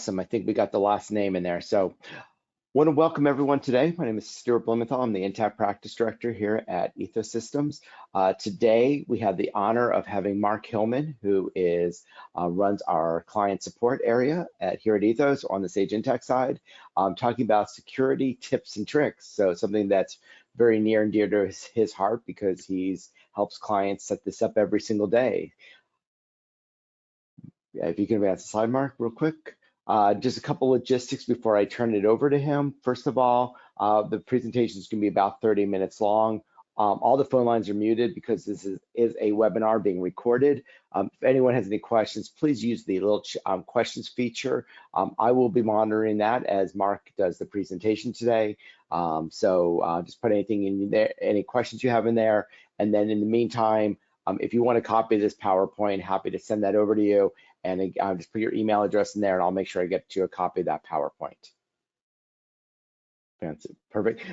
Awesome. I think we got the last name in there. So want to welcome everyone today. My name is Stuart Blumenthal. I'm the Intacct Practice Director here at ETHOSystems. Today, we have the honor of having Mark Hillman, who runs our client support area here at Ethos on the Sage Intacct side, talking about security tips and tricks. So something that's very near and dear to his heart because he's helps clients set this up every single day. If you can advance the slide, Mark, real quick. Just a couple logistics before I turn it over to him. First of all, the presentation is going to be about 30 minutes long. All the phone lines are muted because this is a webinar being recorded. If anyone has any questions, please use the little questions feature. I will be monitoring that as Mark does the presentation today. So just put anything in there, any questions you have in there. And then in the meantime, if you want to copy this PowerPoint, happy to send that over to you. And just put your email address in there and I'll make sure I get you a copy of that PowerPoint. Fancy, perfect.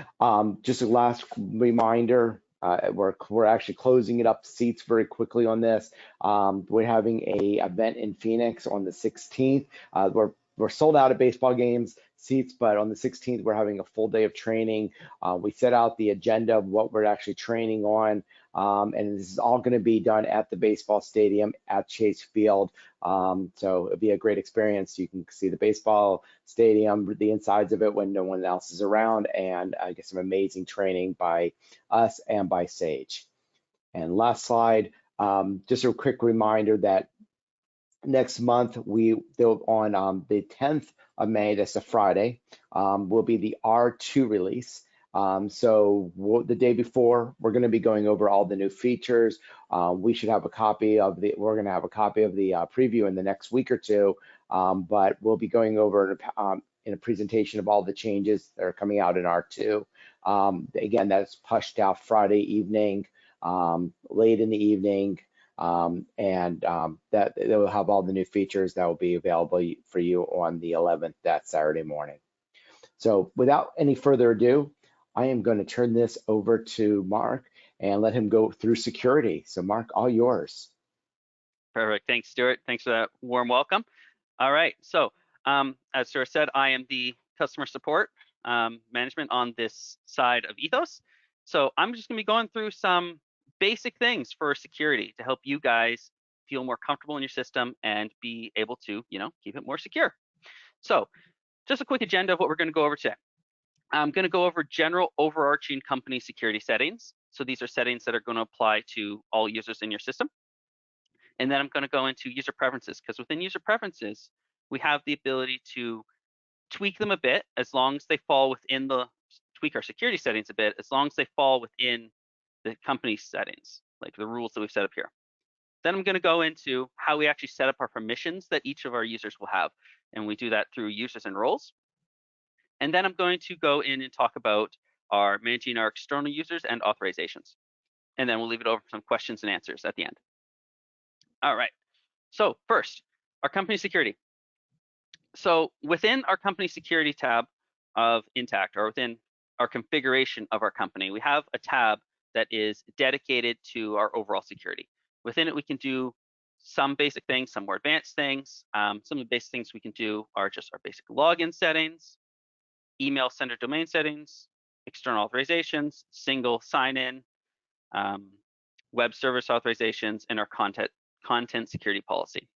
Just a last reminder, we're actually closing it up seats very quickly on this. We're having a event in Phoenix on the 16th. We're sold out of baseball games seats, but on the 16th, we're having a full day of training. We set out the agenda of what we're actually training on. And this is all going to be done at the baseball stadium at Chase Field. So it'll be a great experience. You can see the baseball stadium, the insides of it when no one else is around, and I get some amazing training by us and by Sage. And last slide, just a quick reminder that next month, on the 10th of May, that's a Friday, will be the R2 release. So the day before, we're going to be going over all the new features. We should have a copy of we're going to have a copy of the preview in the next week or two, but we'll be going over in a presentation of all the changes that are coming out in R2. Again, that's pushed out Friday evening, late in the evening. That they will have all the new features that will be available for you on the 11th, that Saturday morning. So without any further ado, I am going to turn this over to Mark and let him go through security. So Mark, all yours. Perfect. Thanks, Stuart. Thanks for that warm welcome. All right. So as Stuart said, I am the customer support management on this side of Ethos. So I'm just going to be going through some basic things for security to help you guys feel more comfortable in your system and be able to, keep it more secure. So just a quick agenda of what we're going to go over today. I'm going to go over general overarching company security settings. So these are settings that are going to apply to all users in your system. And then I'm going to go into user preferences, because within user preferences, we have the ability to tweak them a bit as long as they fall within tweak our security settings a bit, as long as they fall within the company settings, like the rules that we've set up here. Then I'm going to go into how we actually set up our permissions that each of our users will have. And we do that through users and roles. And then I'm going to go in and talk about managing our external users and authorizations. And then we'll leave it over for some questions and answers at the end. All right. So first, our company security. So within our company security tab of Intacct, or within our configuration of our company, we have a tab that is dedicated to our overall security. Within it, we can do some basic things, some more advanced things. Some of the basic things we can do are just our basic login settings, email sender domain settings, external authorizations, single sign-in, web service authorizations, and our content security policy.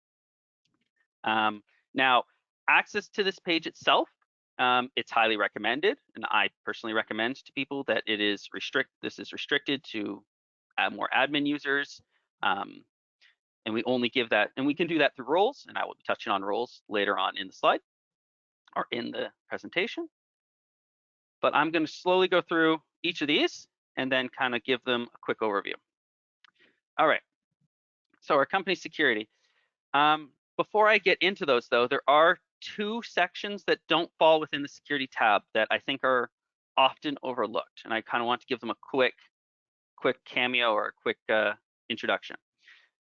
Now, access to this page itself, it's highly recommended, and I personally recommend to people that this is restricted to more admin users, and we only give that, and we can do that through roles, and I will be touching on roles later on in the slide or in the presentation. But I'm going to slowly go through each of these and then kind of give them a quick overview. All right, so our company security. Before I get into those though, there are two sections that don't fall within the security tab that I think are often overlooked, and I kind of want to give them a quick cameo or a quick introduction.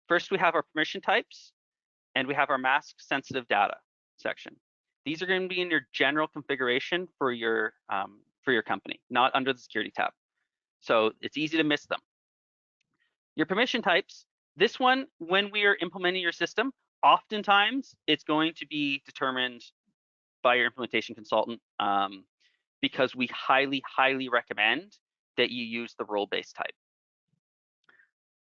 First, we have our permission types, and we have our mask sensitive data section. These are going to be in your general configuration for your company, not under the security tab. So it's easy to miss them. Your permission types, this one, when we are implementing your system, oftentimes it's going to be determined by your implementation consultant, because we highly, highly recommend that you use the role-based type.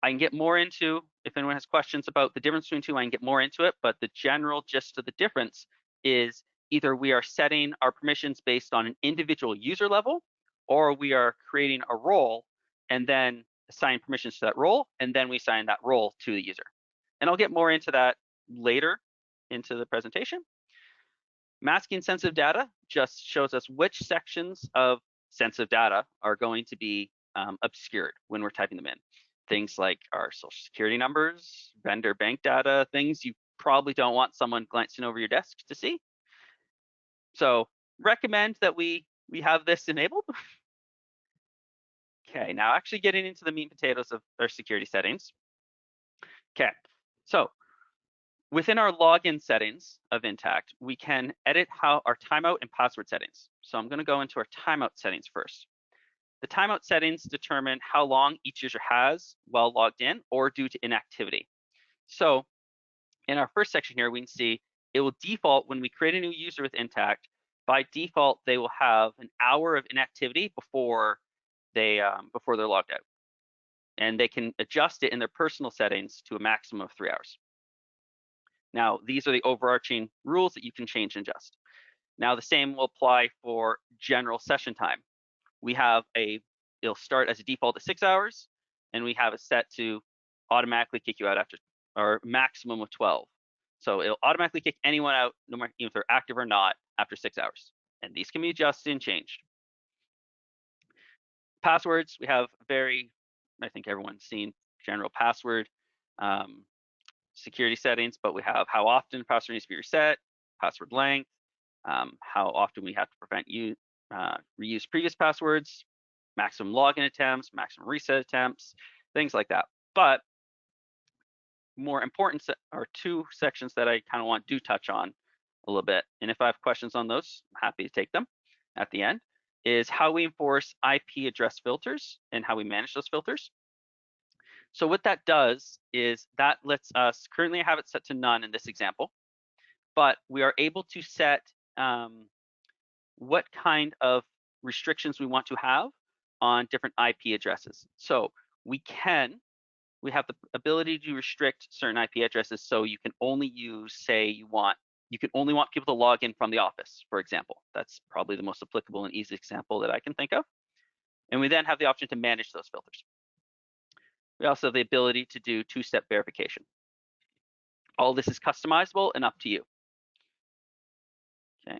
I can get more into, if anyone has questions about the difference between two, I can get more into it, but the general gist of the difference is either we are setting our permissions based on an individual user level, or we are creating a role and then assign permissions to that role, and then we assign that role to the user. And I'll get more into that later into the presentation. Masking sensitive data just shows us which sections of sensitive data are going to be obscured when we're typing them in. Things like our social security numbers, vendor bank data, things you probably don't want someone glancing over your desk to see. So recommend that we have this enabled. Okay, now actually getting into the meat and potatoes of our security settings. Okay, so within our login settings of Intacct, we can edit how our timeout and password settings. So I'm going to go into our timeout settings first. The timeout settings determine how long each user has while logged in or due to inactivity. So in our first section here, we can see it will default when we create a new user with Intacct. By default, they will have an hour of inactivity before they're logged out, and they can adjust it in their personal settings to a maximum of 3 hours. Now, these are the overarching rules that you can change and adjust. Now, the same will apply for general session time. We have it'll start as a default at 6 hours, and we have it set to automatically kick you out after, or maximum of 12. So it'll automatically kick anyone out, no matter if they're active or not, after 6 hours. And these can be adjusted and changed. Passwords, we have I think everyone's seen general password security settings, but we have how often password needs to be reset, password length, how often we have to prevent reuse previous passwords, maximum login attempts, maximum reset attempts, things like that. But more important are two sections that I kind of do touch on a little bit. And if I have questions on those, I'm happy to take them at the end, is how we enforce IP address filters and how we manage those filters. So what that does is that lets us, currently I have it set to none in this example, but we are able to set what kind of restrictions we want to have on different IP addresses. So we have the ability to restrict certain IP addresses, so you can only use, say you can only want people to log in from the office, for example. That's probably the most applicable and easy example that I can think of. And we then have the option to manage those filters. We also have the ability to do two-step verification. All this is customizable and up to you. Okay.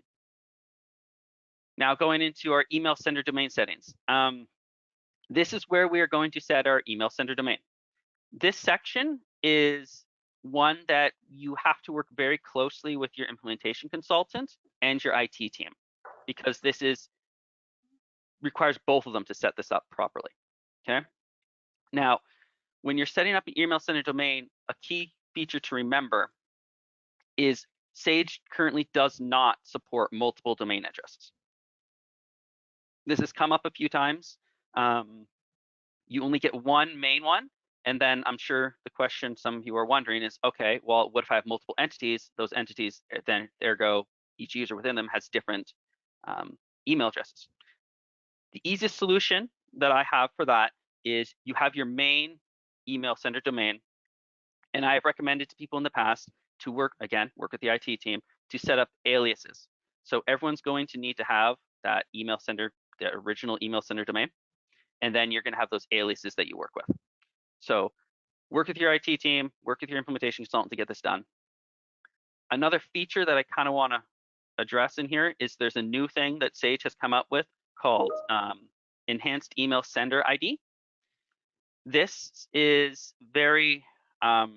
Now going into our email sender domain settings. This is where we are going to set our email sender domain. This section is one that you have to work very closely with your implementation consultant and your IT team, because this requires both of them to set this up properly. Okay. Now, when you're setting up an email sender domain, a key feature to remember is Sage currently does not support multiple domain addresses. This has come up a few times. You only get one main one, and then I'm sure the question some of you are wondering is, okay, well, what if I have multiple entities? Those entities, then ergo, each user within them has different email addresses. The easiest solution that I have for that is you have your main email sender domain, and I have recommended to people in the past to work with the IT team to set up aliases. So everyone's going to need to have that email sender, the original email sender domain, and then you're going to have those aliases that you work with. So work with your IT team, work with your implementation consultant to get this done. Another feature that I kind of want to address in here is there's a new thing that Sage has come up with called enhanced email sender ID. This is very, I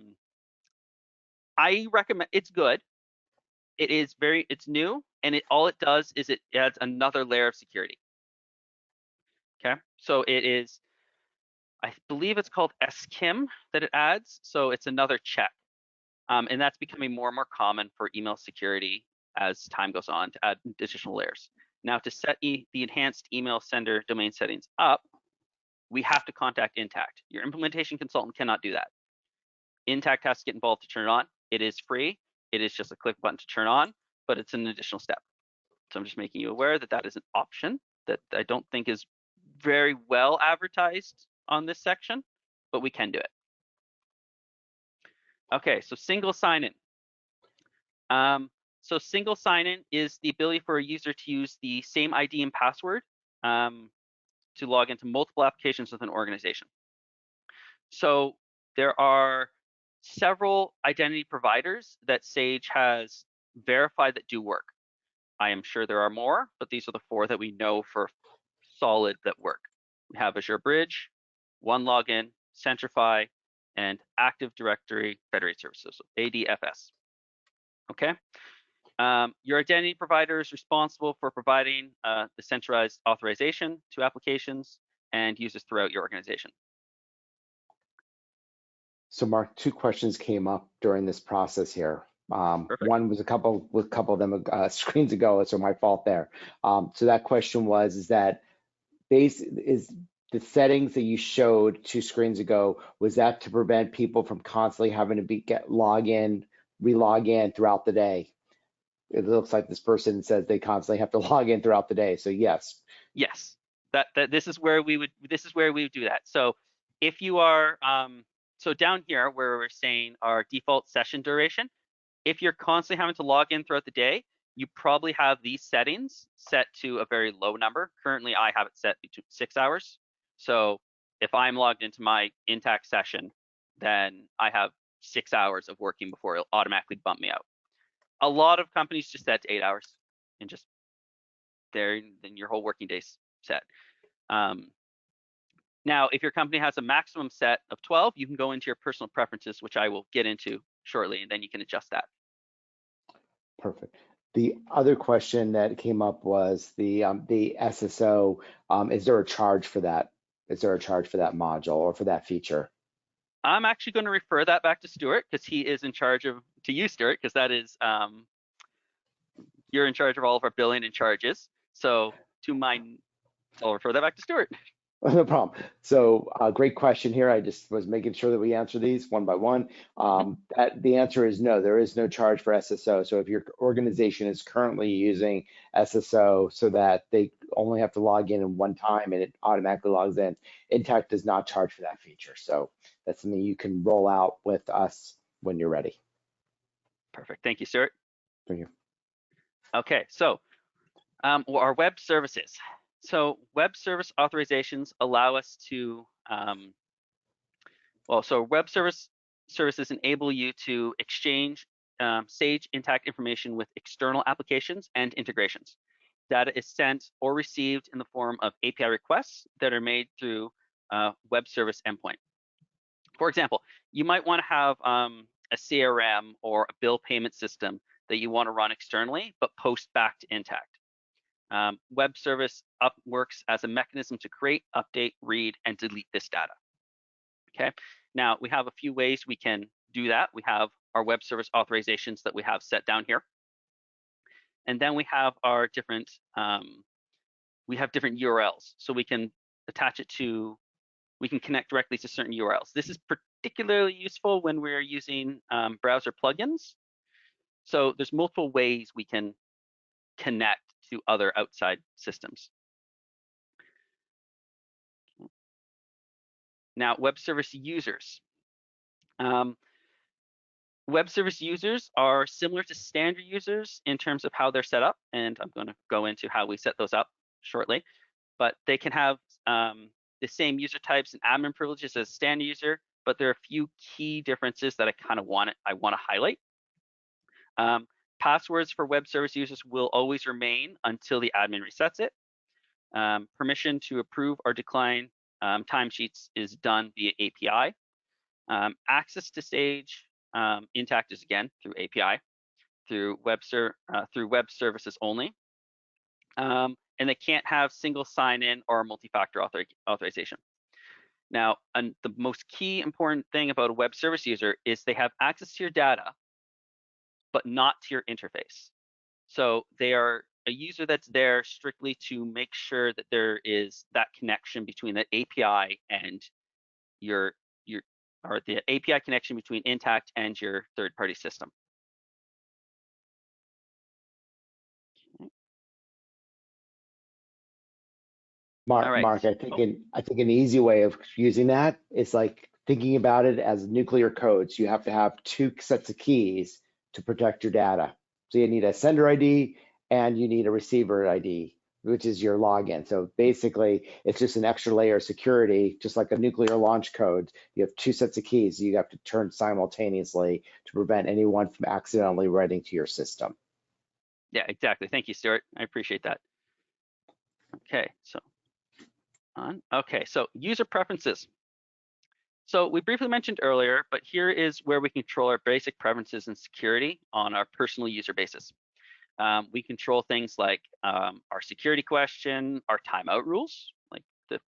recommend, it's good. It's new, and all it does is it adds another layer of security. Okay, so it is, I believe it's called SKIM that it adds. So it's another check. And that's becoming more and more common for email security as time goes on to add additional layers. Now, to set the enhanced email sender domain settings up, we have to contact Intacct. Your implementation consultant cannot do that. Intacct has to get involved to turn it on. It is free. It is just a click button to turn on, but it's an additional step. So I'm just making you aware that that is an option that I don't think is very well advertised on this section, but we can do it. Okay, so single sign-in. So single sign-in is the ability for a user to use the same ID and password to log into multiple applications within an organization. So there are several identity providers that Sage has verified that do work. I am sure there are more, but these are the 4 that we know for solid that work. We have Azure Bridge, OneLogin, Centrify, and Active Directory Federated Services, ADFS. Okay. Your identity provider is responsible for providing the centralized authorization to applications and users throughout your organization. So Mark, 2 questions came up during this process here. Perfect. One was a couple of them screens ago, so my fault there. So that question was, is that is the settings that you showed 2 screens ago, was that to prevent people from constantly having to log in, re-log in throughout the day? It looks like this person says they constantly have to log in throughout the day. So yes. Yes, this is where we would do that. So if you are so down here where we're saying our default session duration, if you're constantly having to log in throughout the day, you probably have these settings set to a very low number. Currently, I have it set between 6 hours. So if I'm logged into my Intacct session, then I have 6 hours of working before it'll automatically bump me out. A lot of companies just set to 8 hours and just there, then your whole working day's set. Now, if your company has a maximum set of 12, you can go into your personal preferences, which I will get into shortly, and then you can adjust that. Perfect. The other question that came up was the SSO. Is there a charge for that? Is there a charge for that module or for that feature? I'm actually going to refer that back to Stuart because he is in charge of, to you, Stuart, because that is, you're in charge of all of our billing and charges. So I'll refer that back to Stuart. No problem. So great question here. I just was making sure that we answer these one by one. The answer is no, there is no charge for SSO. So if your organization is currently using SSO so that they only have to log in one time and it automatically logs in, Intacct does not charge for that feature. So that's something you can roll out with us when you're ready. Perfect. Thank you, Stuart. Thank you. Okay, so our web services. So web service authorizations allow us to, so web services enable you to exchange Sage Intacct information with external applications and integrations. Data is sent or received in the form of API requests that are made through web service endpoint. For example, you might want to have a CRM or a bill payment system that you want to run externally, but post back to Intacct. Web service works as a mechanism to create, update, read, and delete this data. Okay, now we have a few ways we can do that. We have our web service authorizations that we have set down here. And then we have our different, different URLs. So we can attach it to, we can connect directly to certain URLs. This is particularly useful when we're using browser plugins. So there's multiple ways we can connect to other outside systems. Now, web service users. Web service users are similar to standard users in terms of how they're set up, and I'm going to go into how we set those up shortly. But they can have the same user types and admin privileges as a standard user, but there are a few key differences that I want to highlight. Passwords for web service users will always remain until the admin resets it. Permission to approve or decline timesheets is done via API. Access to Sage Intacct is again through API, through web services only. And they can't have single sign-in or multi-factor authorization. Now, the most key important thing about a web service user is they have access to your data, but not to your interface. So they are a user that's there strictly to make sure that there is that connection between the API and the API connection between Intacct and your third-party system. All right. Mark, I think an easy way of using that is like thinking about it as nuclear codes. You have to have two sets of keys to protect your data. So you need a sender ID and you need a receiver ID, which is your login. So basically, it's just an extra layer of security, just like a nuclear launch code. You have two sets of keys you have to turn simultaneously to prevent anyone from accidentally writing to your system. Yeah, exactly. Thank you, Stuart. I appreciate that. Okay, so okay, so user preferences. So we briefly mentioned earlier, but here is where we control our basic preferences and security on our personal user basis. We control things like our security question, our timeout rules, like the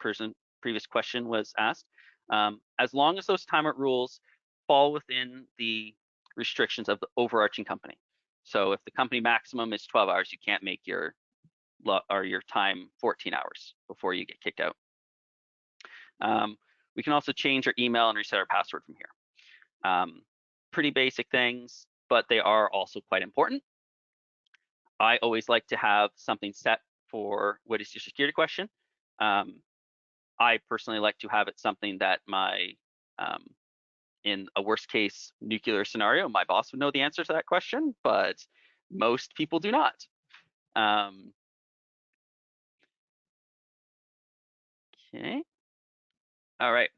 previous question was asked, as long as those timeout rules fall within the restrictions of the overarching company. So if the company maximum is 12 hours, you can't make your time 14 hours before you get kicked out. We can also change our email and reset our password from here. Pretty basic things, but they are also quite important. I always like to have something set for what is your security question. I personally like to have it something that in a worst case nuclear scenario, my boss would know the answer to that question, but most people do not. Okay. All right.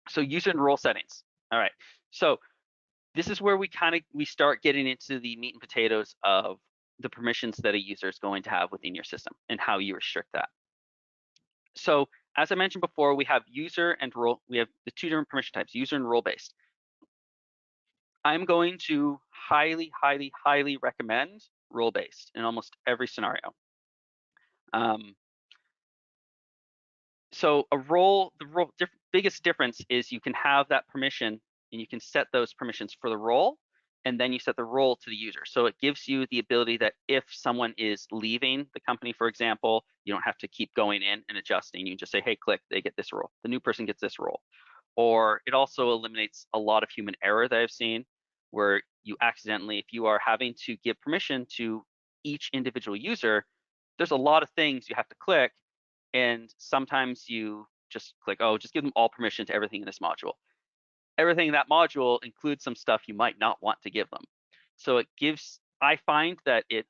So user and role settings. All right. So this is where we start getting into the meat and potatoes of the permissions that a user is going to have within your system and how you restrict that. So as I mentioned before, we have user and role. We have the two different permission types, user and role based. I'm going to highly, highly, highly recommend role based in almost every scenario. So the biggest difference is you can have that permission and you can set those permissions for the role, and then you set the role to the user. So it gives you the ability that if someone is leaving the company, for example, you don't have to keep going in and adjusting. You just say, hey, click, they get this role. The new person gets this role. Or it also eliminates a lot of human error that I've seen where you accidentally, if you are having to give permission to each individual user, there's a lot of things you have to click. And sometimes you just click, oh, just give them all permission to everything in this module. Everything in that module includes some stuff you might not want to give them. So it gives, I found in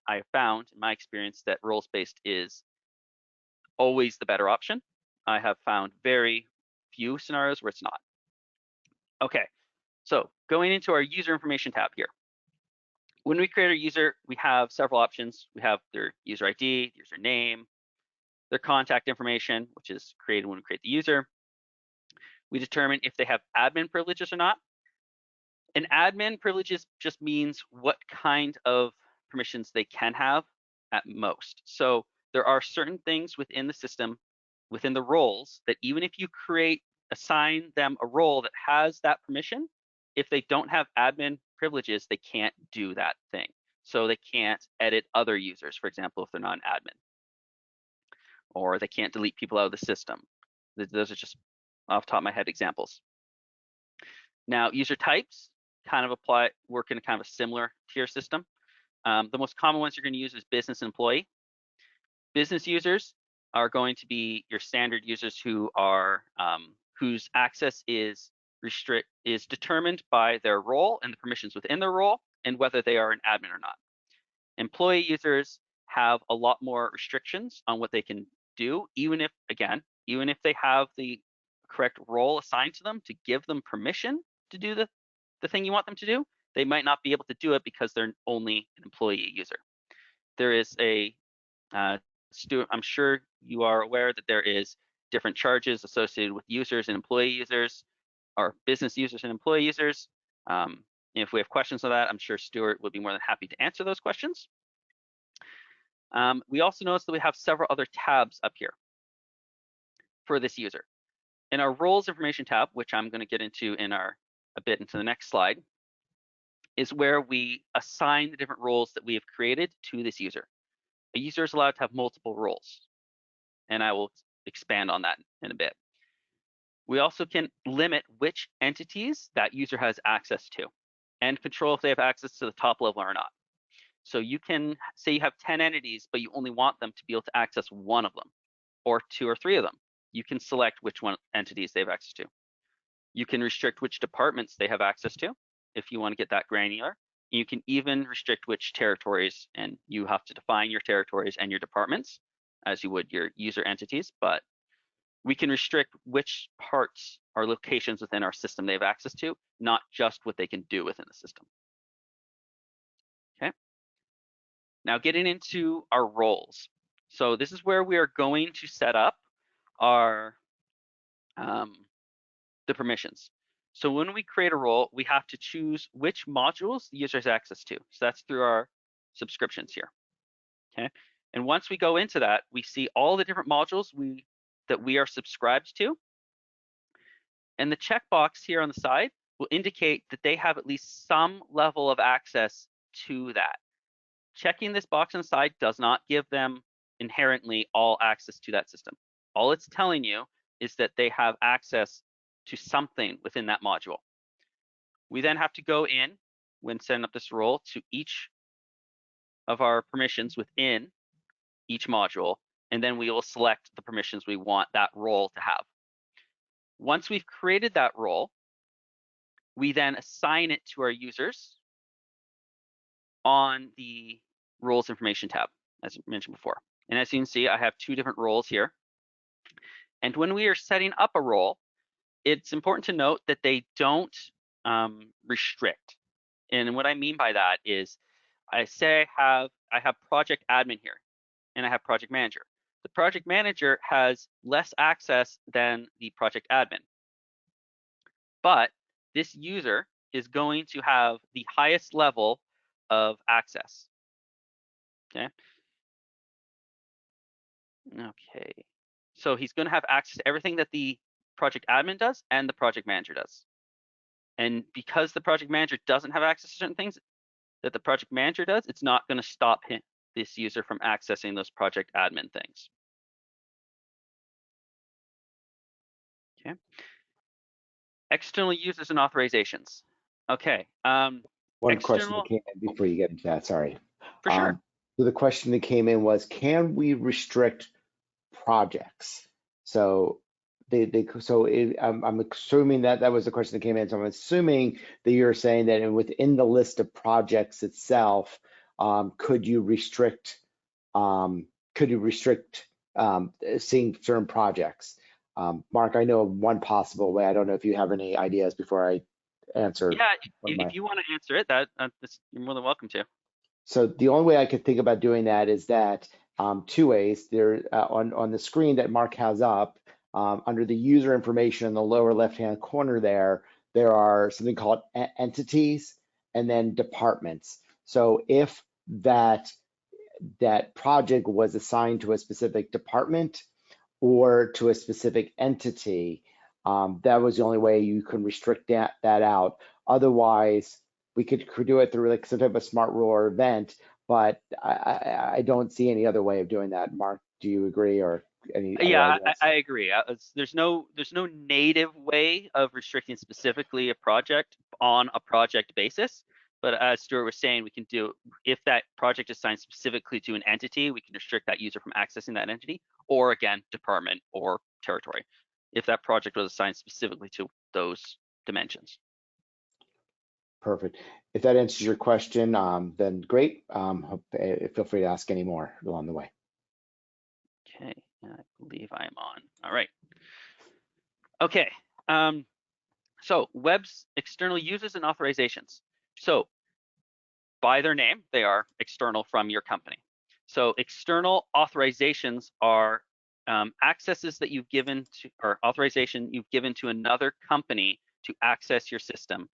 my experience that roles-based is always the better option. I have found very few scenarios where it's not. Okay, so going into our user information tab here. When we create a user, we have several options. We have their user ID, user name, their contact information, which is created when we create the user. We determine if they have admin privileges or not. And admin privileges just means what kind of permissions they can have at most. So there are certain things within the system, within the roles, that even if you assign them a role that has that permission, if they don't have admin privileges, they can't do that thing. So they can't edit other users, for example, if they're not an admin. Or they can't delete people out of the system. Those are just off the top of my head examples. Now, user types kind of work in a kind of a similar tier system. The most common ones you're going to use is business and employee. Business users are going to be your standard users who are whose access is determined by their role and the permissions within their role and whether they are an admin or not. Employee users have a lot more restrictions on what they can do, even if they have the correct role assigned to them to give them permission to do the thing you want them to do, they might not be able to do it because they're only an employee user. There is Stuart, I'm sure you are aware that there is different charges associated with users and employee users, or business users and employee users. If we have questions on that, I'm sure Stuart would be more than happy to answer those questions. We also notice that we have several other tabs up here for this user. In our roles information tab, which I'm going to get into a bit into the next slide, is where we assign the different roles that we have created to this user. A user is allowed to have multiple roles, and I will expand on that in a bit. We also can limit which entities that user has access to and control if they have access to the top level or not. So you can say you have 10 entities, but you only want them to be able to access one of them. or 2 or 3 of them. You can select which one entities they have access to. You can restrict which departments they have access to if you want to get that granular. You can even restrict which territories, and you have to define your territories and your departments as you would your user entities, but we can restrict which parts or locations within our system they have access to, not just what they can do within the system. Okay. Now getting into our roles. So this is where we are going to set up our the permissions. So when we create a role, we have to choose which modules the user has access to. So that's through our subscriptions here. Okay. And once we go into that, we see all the different modules that we are subscribed to. And the checkbox here on the side will indicate that they have at least some level of access to that. Checking this box on the side does not give them inherently all access to that system. All it's telling you is that they have access to something within that module. We then have to go in when setting up this role to each of our permissions within each module, and then we will select the permissions we want that role to have. Once we've created that role, we then assign it to our users on the roles information tab, as mentioned before. And as you can see, I have 2 different roles here. And when we are setting up a role, it's important to note that they don't restrict. And what I mean by that is, I say I have project admin here, and I have project manager. The project manager has less access than the project admin, but this user is going to have the highest level of access. Okay. Okay. So he's going to have access to everything that the project admin does and the project manager does. And because the project manager doesn't have access to certain things that the project manager does, it's not going to stop this user from accessing those project admin things. Okay. External users and authorizations. Okay. One question that came in before you get into that, sorry. For sure. So the question that came in was, can we restrict projects? So I'm assuming that was the question that came in. So I'm assuming that you're saying that within the list of projects itself, could you restrict seeing certain projects? Mark, I know of one possible way. I don't know if you have any ideas before I answer. Yeah, if you want to answer it, you're more than welcome to. So the only way I could think about doing that is that 2 ways. There on the screen that Mark has up, under the user information in the lower left-hand corner there are something called entities and then departments. So if that project was assigned to a specific department or to a specific entity, that was the only way you can restrict that out. Otherwise, we could do it through like some type of smart rule or event, but I don't see any other way of doing that. Mark, do you agree, or any? Yeah, I agree. There's no native way of restricting specifically a project on a project basis. But as Stuart was saying, we can do, if that project is assigned specifically to an entity, we can restrict that user from accessing that entity, or again, department or territory, if that project was assigned specifically to those dimensions. Perfect. If that answers your question, then great. Feel free to ask any more along the way. Okay, I believe I am on. All right. Okay. So web's external users and authorizations. So by their name, they are external from your company. So external authorizations are accesses that you've given to, or authorization you've given to another company to access your system,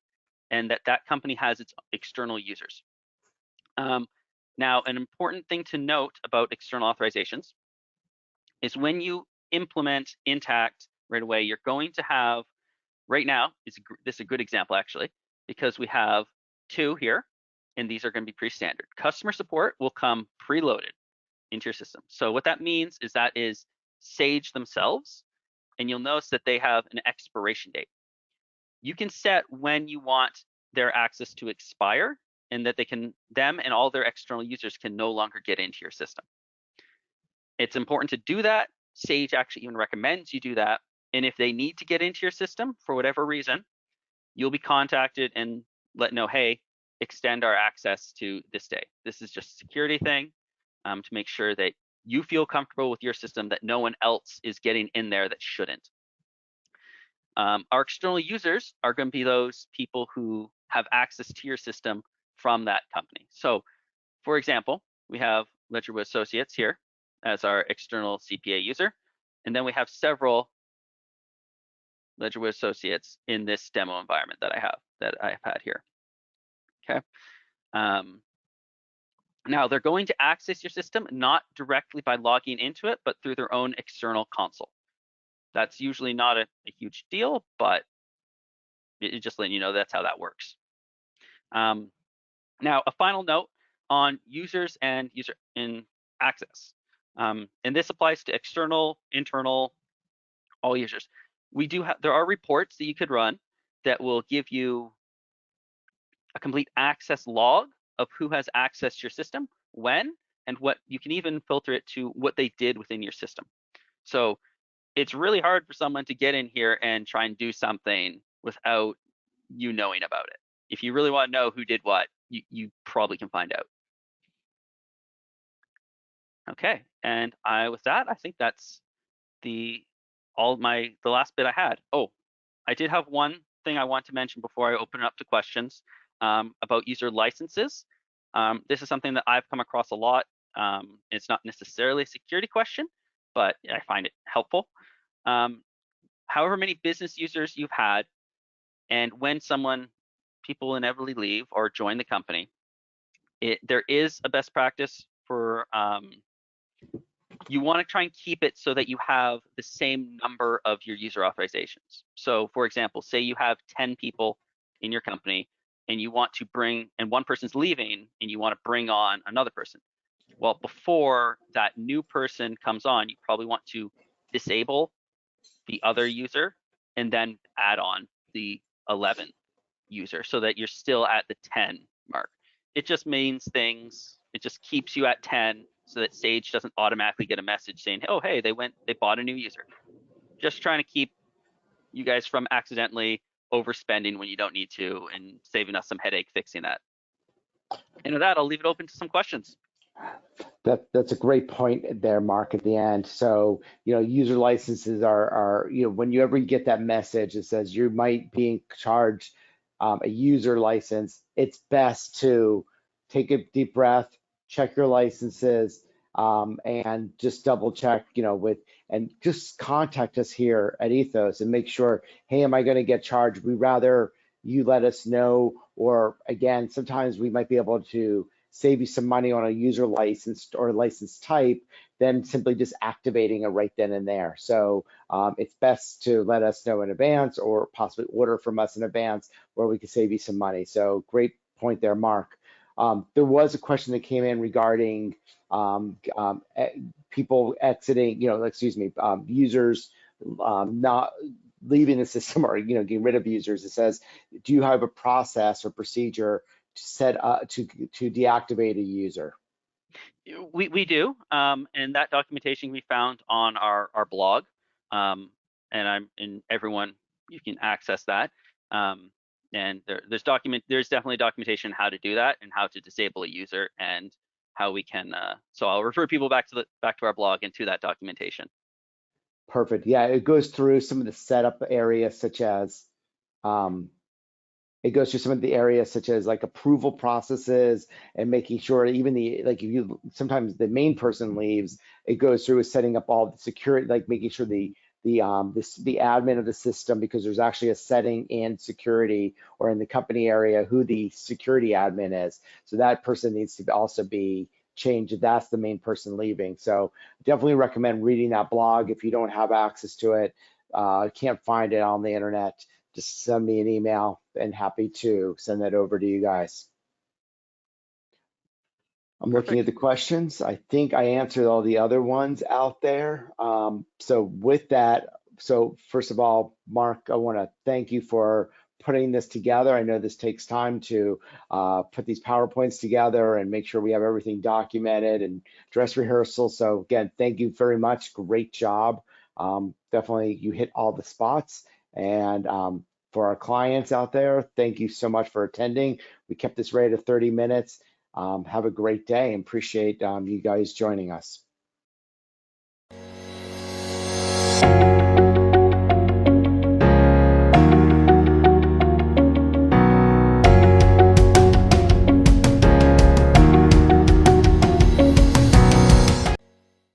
and that company has its external users. Now, an important thing to note about external authorizations is when you implement Intacct right away, you're going to have, right now, this is a good example actually, because we have 2 here, and these are going to be pretty standard. Customer support will come preloaded into your system. So what that means is that is Sage themselves, and you'll notice that they have an expiration date. You can set when you want their access to expire, and that them and all their external users can no longer get into your system. It's important to do that Sage actually even recommends you do that. And if they need to get into your system for whatever reason, you'll be contacted and let know, hey, extend our access to this day. This is just a security thing to make sure that you feel comfortable with your system, that no one else is getting in there that shouldn't. Our external users are going to be those people who have access to your system from that company. So, for example, we have Ledgerwood Associates here as our external CPA user, and then we have several Ledgerwood Associates in this demo environment that I've had here. Okay. Now they're going to access your system not directly by logging into it, but through their own external console. That's usually not a huge deal, but it just letting you know that's how that works. Now, a final note on users and user in access. And this applies to external, internal, all users. There are reports that you could run that will give you a complete access log of who has accessed to your system, when, and what. You can even filter it to what they did within your system. So it's really hard for someone to get in here and try and do something without you knowing about it. If you really want to know who did what, you probably can find out. Okay, and with that, I think that's the last bit I had. Oh, I did have one thing I want to mention before I open it up to questions about user licenses. This is something that I've come across a lot. It's not necessarily a security question, but I find it helpful. However many business users you've had, and when people inevitably leave or join the company, there is a best practice for you want to try and keep it so that you have the same number of your user authorizations. So for example, say you have 10 people in your company and you want to and one person's leaving and you want to bring on another person. Well, before that new person comes on, you probably want to disable the other user and then add on the 11th user so that you're still at the 10 mark. It just means it just keeps you at 10 so that Sage doesn't automatically get a message saying, oh, hey, they bought a new user. Just trying to keep you guys from accidentally overspending when you don't need to and saving us some headache fixing that. And with that, I'll leave it open to some questions. That's a great point there, Mark, at the end. So, user licenses are whenever you get that message that says you might be charged a user license, it's best to take a deep breath, check your licenses, and just double check, and just contact us here at Ethos and make sure, hey, am I going to get charged? We'd rather you let us know, or again, sometimes we might be able to save you some money on a user license or license type than simply just activating it right then and there. So it's best to let us know in advance or possibly order from us in advance where we can save you some money. So great point there, Mark. There was a question that came in regarding people exiting, users not leaving the system or getting rid of users. It says, do you have a process or procedure to set up to deactivate a user? We do, and that documentation we found on our blog, and everyone, you can access that. And there's definitely documentation how to do that and how to disable a user and how we can. So I'll refer people back to our blog and to that documentation. Perfect. Yeah, it goes through some of the setup areas, such as like approval processes and making sure even sometimes the main person leaves, it goes through setting up all the security, like making sure the admin of the system, because there's actually a setting in security or in the company area who the security admin is. So that person needs to also be changed if that's the main person leaving. So definitely recommend reading that blog. If you don't have access to it, can't find it on the internet, just send me an email and happy to send that over to you guys. I'm Perfect. looking at the questions. I think I answered all the other ones out there. So with that, first of all, Mark, I want to thank you for putting this together. I know this takes time to put these PowerPoints together and make sure we have everything documented and dress rehearsal. So again, thank you very much. Great job. Definitely you hit all the spots. And for our clients out there, thank you so much for attending. We kept this right at 30 minutes. Have a great day and appreciate you guys joining us.